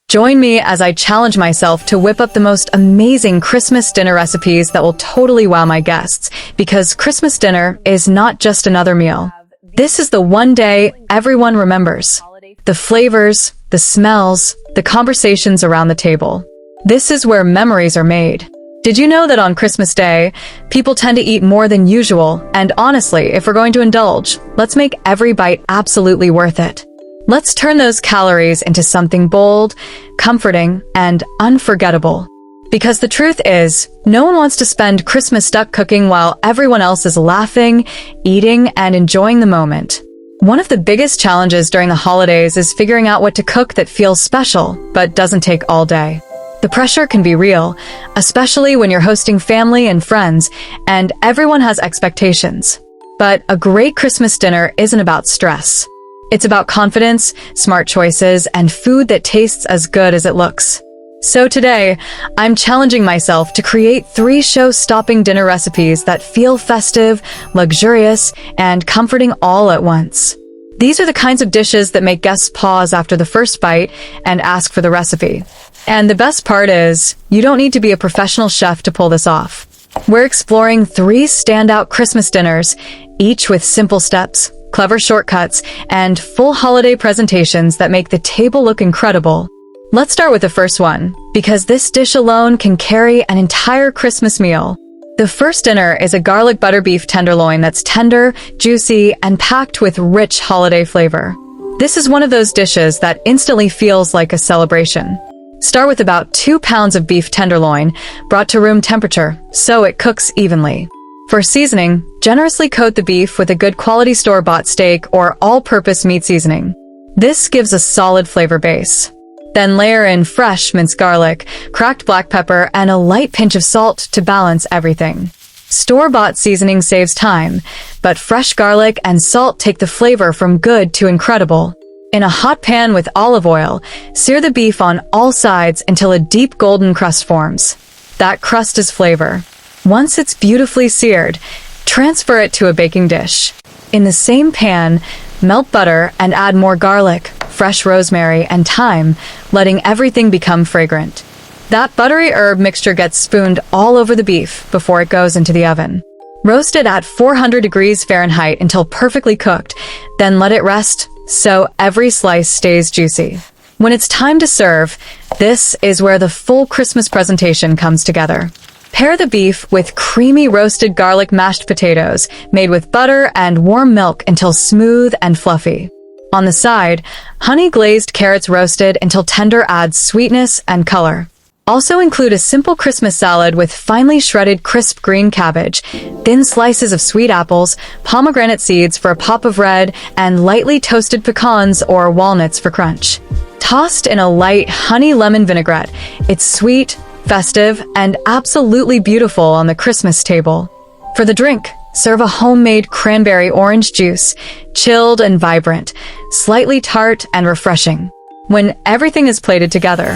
Join me as I challenge myself to whip up the most amazing Christmas dinner recipes that will totally wow my guests, because Christmas dinner is not just another meal. This is the one day everyone remembers. The flavors, the smells, the conversations around the table. This is where memories are made. Did you know that on Christmas Day, people tend to eat more than usual, and honestly, if we're going to indulge, let's make every bite absolutely worth it. Let's turn those calories into something bold, comforting, and unforgettable. Because the truth is, no one wants to spend Christmas stuck cooking while everyone else is laughing, eating, and enjoying the moment. One of the biggest challenges during the holidays is figuring out what to cook that feels special, but doesn't take all day. The pressure can be real, especially when you're hosting family and friends, and everyone has expectations. But a great Christmas dinner isn't about stress. It's about confidence, smart choices, and food that tastes as good as it looks. So today, I'm challenging myself to create 3 show-stopping dinner recipes that feel festive, luxurious, and comforting all at once. These are the kinds of dishes that make guests pause after the first bite and ask for the recipe. And the best part is, you don't need to be a professional chef to pull this off. We're exploring 3 standout Christmas dinners, each with simple steps, clever shortcuts, and full holiday presentations that make the table look incredible. Let's start with the first one, because this dish alone can carry an entire Christmas meal. The first dinner is a garlic butter beef tenderloin that's tender, juicy, and packed with rich holiday flavor. This is one of those dishes that instantly feels like a celebration. Start with about 2 pounds of beef tenderloin, brought to room temperature, so it cooks evenly. For seasoning, generously coat the beef with a good quality store-bought steak or all-purpose meat seasoning. This gives a solid flavor base. Then layer in fresh minced garlic, cracked black pepper, and a light pinch of salt to balance everything. Store-bought seasoning saves time, but fresh garlic and salt take the flavor from good to incredible. In a hot pan with olive oil, sear the beef on all sides until a deep golden crust forms. That crust is flavor. Once it's beautifully seared, transfer it to a baking dish. In the same pan, melt butter and add more garlic, fresh rosemary, and thyme, letting everything become fragrant. That buttery herb mixture gets spooned all over the beef before it goes into the oven. Roast it at 400 degrees Fahrenheit until perfectly cooked, then let it rest so every slice stays juicy. When it's time to serve, this is where the full Christmas presentation comes together. Pair the beef with creamy roasted garlic mashed potatoes made with butter and warm milk until smooth and fluffy. On the side, honey glazed carrots roasted until tender adds sweetness and color. Also include a simple Christmas salad with finely shredded crisp green cabbage, thin slices of sweet apples, pomegranate seeds for a pop of red, and lightly toasted pecans or walnuts for crunch. Tossed in a light honey lemon vinaigrette, it's sweet, festive, and absolutely beautiful on the Christmas table. For the drink, serve a homemade cranberry-orange juice, chilled and vibrant, slightly tart and refreshing. When everything is plated together,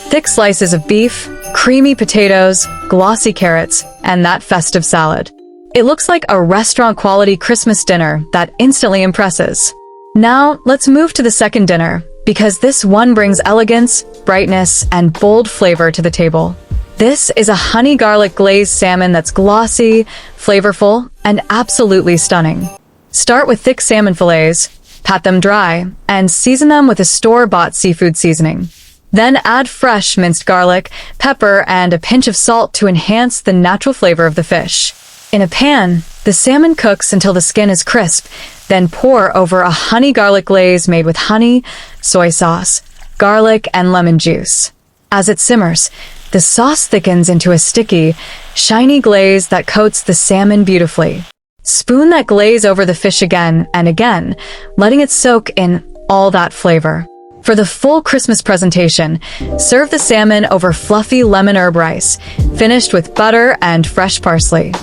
thick slices of beef, creamy potatoes, glossy carrots, and that festive salad. It looks like a restaurant-quality Christmas dinner that instantly impresses. Now, let's move to the second dinner, because this one brings elegance, brightness, and bold flavor to the table. This is a honey garlic glazed salmon that's glossy, flavorful, and absolutely stunning. Start with thick salmon fillets, pat them dry, and season them with a store-bought seafood seasoning. Then add fresh minced garlic, pepper, and a pinch of salt to enhance the natural flavor of the fish. In a pan, the salmon cooks until the skin is crisp, then pour over a honey garlic glaze made with honey, soy sauce, garlic, and lemon juice. As it simmers, the sauce thickens into a sticky, shiny glaze that coats the salmon beautifully. Spoon that glaze over the fish again and again, letting it soak in all that flavor. For the full Christmas presentation, serve the salmon over fluffy lemon herb rice, finished with butter and fresh parsley.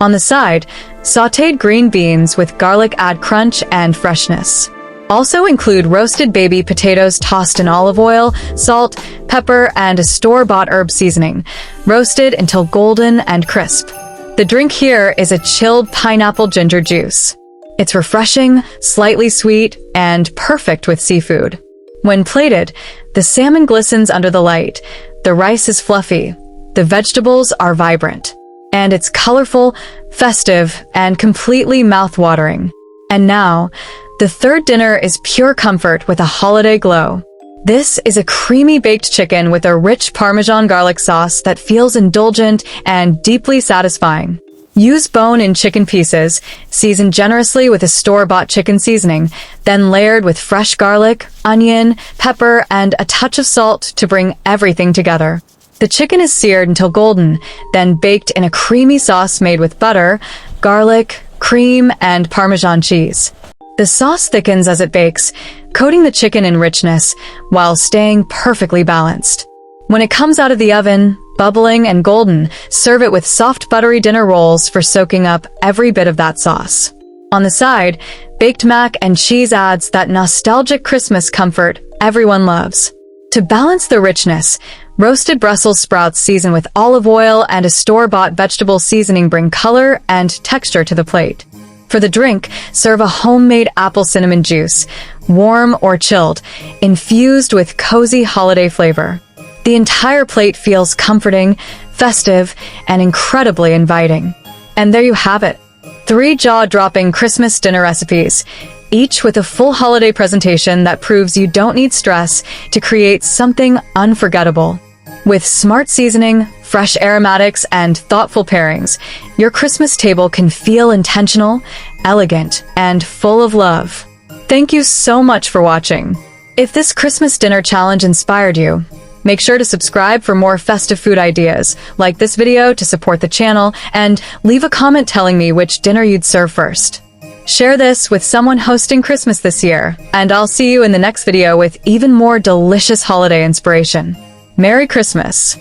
On the side, sautéed green beans with garlic add crunch and freshness. Also include roasted baby potatoes tossed in olive oil, salt, pepper, and a store-bought herb seasoning, roasted until golden and crisp. The drink here is a chilled pineapple ginger juice. It's refreshing, slightly sweet, and perfect with seafood. When plated, the salmon glistens under the light, the rice is fluffy, the vegetables are vibrant, and it's colorful, festive, and completely mouth-watering. And now, the third dinner is pure comfort with a holiday glow. This is a creamy baked chicken with a rich Parmesan garlic sauce that feels indulgent and deeply satisfying. Use bone-in chicken pieces, seasoned generously with a store-bought chicken seasoning, then layered with fresh garlic, onion, pepper, and a touch of salt to bring everything together. The chicken is seared until golden, then baked in a creamy sauce made with butter, garlic, cream, and Parmesan cheese. The sauce thickens as it bakes, coating the chicken in richness while staying perfectly balanced. When it comes out of the oven, bubbling and golden, serve it with soft buttery dinner rolls for soaking up every bit of that sauce. On the side, baked mac and cheese adds that nostalgic Christmas comfort everyone loves. To balance the richness, roasted Brussels sprouts seasoned with olive oil and a store-bought vegetable seasoning bring color and texture to the plate. For the drink, serve a homemade apple cinnamon juice, warm or chilled, infused with cozy holiday flavor. The entire plate feels comforting, festive, and incredibly inviting. And there you have it. 3 jaw-dropping Christmas dinner recipes, each with a full holiday presentation that proves you don't need stress to create something unforgettable. With smart seasoning, fresh aromatics, and thoughtful pairings, your Christmas table can feel intentional, elegant, and full of love. Thank you so much for watching. If this Christmas dinner challenge inspired you, make sure to subscribe for more festive food ideas, like this video to support the channel, and leave a comment telling me which dinner you'd serve first. Share this with someone hosting Christmas this year, and I'll see you in the next video with even more delicious holiday inspiration. Merry Christmas!